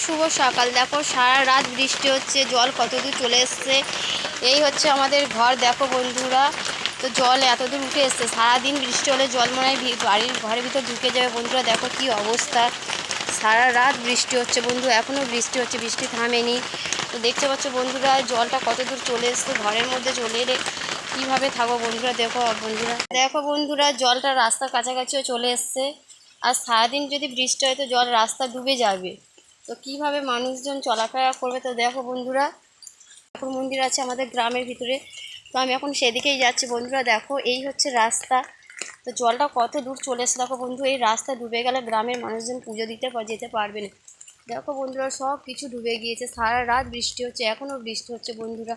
শুভ সকাল। দেখো সারা রাত বৃষ্টি হচ্ছে, জল কতদূর চলে এসছে। এই হচ্ছে আমাদের ঘর। দেখো বন্ধুরা, তো জল এতদূর উঠে এসছে। সারাদিন বৃষ্টি হলে জল মনে হয় বাড়ির ঘরের ভিতর ঢুকে যাবে। বন্ধুরা দেখো কি অবস্থা, সারা রাত বৃষ্টি হচ্ছে বন্ধু, এখনও বৃষ্টি হচ্ছে, বৃষ্টি থামেনি। তো দেখতে পাচ্ছ বন্ধুরা জলটা কতদূর চলে এসছে। ঘরের মধ্যে চলে এলে কীভাবে থাকবো বন্ধুরা। দেখো বন্ধুরা জলটা রাস্তার কাছাকাছিও চলে এসছে। আর সারাদিন যদি বৃষ্টি হয় তো জল রাস্তা ডুবে যাবে, তো কিভাবে মানুষজন চলাফেরা করবে। তো দেখো বন্ধুরা, ঠাকুর মন্দির আছে আমাদের গ্রামের ভিতরে, তো আমি এখন সেদিকেই যাচ্ছি বন্ধুরা। দেখো এই হচ্ছে রাস্তা, তো জলটা কত দূর চলে এসছে। দেখো বন্ধু, এই রাস্তা ডুবে গেলে গ্রামের মানুষজন পুজো দিতে যেতে পারবে না। দেখো বন্ধুরা সব কিছু ডুবে গিয়েছে, সারা রাত বৃষ্টি হচ্ছে, এখনও বৃষ্টি হচ্ছে বন্ধুরা।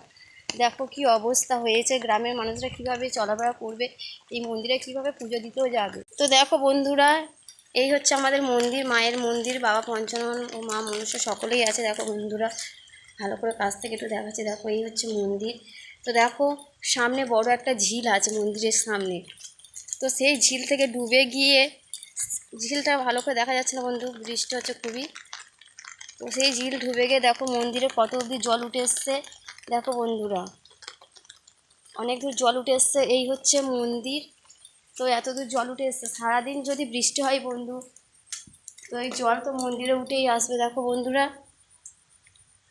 দেখো কি অবস্থা হয়েছে, গ্রামের মানুষরা কিভাবে চলাফেরা করবে, এই মন্দিরে কিভাবে পুজো দিতেও যাবে। তো দেখো বন্ধুরা, এই হচ্ছে আমাদের মন্দির, মায়ের মন্দির, বাবা পঞ্চানন ও মা মনসা সকলেই আছে। দেখো বন্ধুরা ভালো করে কাছ থেকে একটু দেখাচ্ছি। দেখো এই হচ্ছে মন্দির। তো দেখো সামনে বড় একটা ঝিল আছে মন্দিরের সামনে, তো সেই ঝিল থেকে ডুবে গিয়ে, ঝিলটা ভালো করে দেখা যাচ্ছে না বন্ধু, বৃষ্টি হচ্ছে খুবই। তো সেই ঝিল ডুবে গিয়ে দেখো মন্দিরে কত অবধি জল উঠে এসছে। দেখো বন্ধুরা অনেক দূর জল উঠে এসছে। এই হচ্ছে মন্দির, তো এত দূর জল উঠে এসছে। সারাদিন যদি বৃষ্টি হয় বন্ধু, তো এই জল তো মন্দিরে উঠেই আসবে। দেখো বন্ধুরা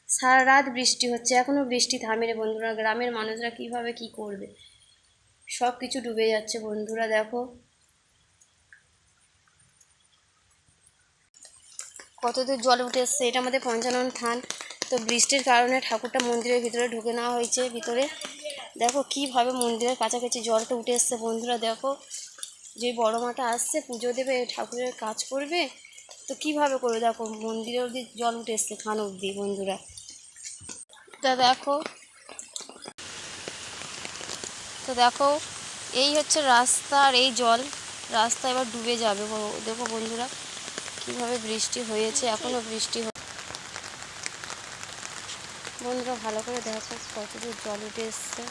সারা রাত বৃষ্টি হচ্ছে, এখনও বৃষ্টি থামেনি বন্ধুরা। গ্রামের মানুষরা কিভাবে কি করবে, সব কিছু ডুবে যাচ্ছে বন্ধুরা। দেখো কতদূর জল উঠে এসছে। এটা আমাদের পঞ্চানন থান, তো বৃষ্টির কারণে ঠাকুরটা মন্দিরের ভিতরে ঢুকে নেওয়া হয়েছে ভিতরে। দেখো কিভাবে মন্দিরের কাছাকাছি জলটা উঠে এসছে বন্ধুরা। দেখো যে বড় মাটা আসছে পুজো দেবে, ঠাকুরের কাজ করবে, তো কিভাবে করবে। দেখো মন্দিরে অবধি জল উঠে এসছে, থান অবধি বন্ধুরা। তো দেখো এই হচ্ছে রাস্তা, আর এই জল রাস্তা এবার ডুবে যাবে। দেখো বন্ধুরা কিভাবে বৃষ্টি হয়েছে, এখনও বৃষ্টি বন্ধুরা ভালো করে দেখো কতদূর জল উঠে এসছে।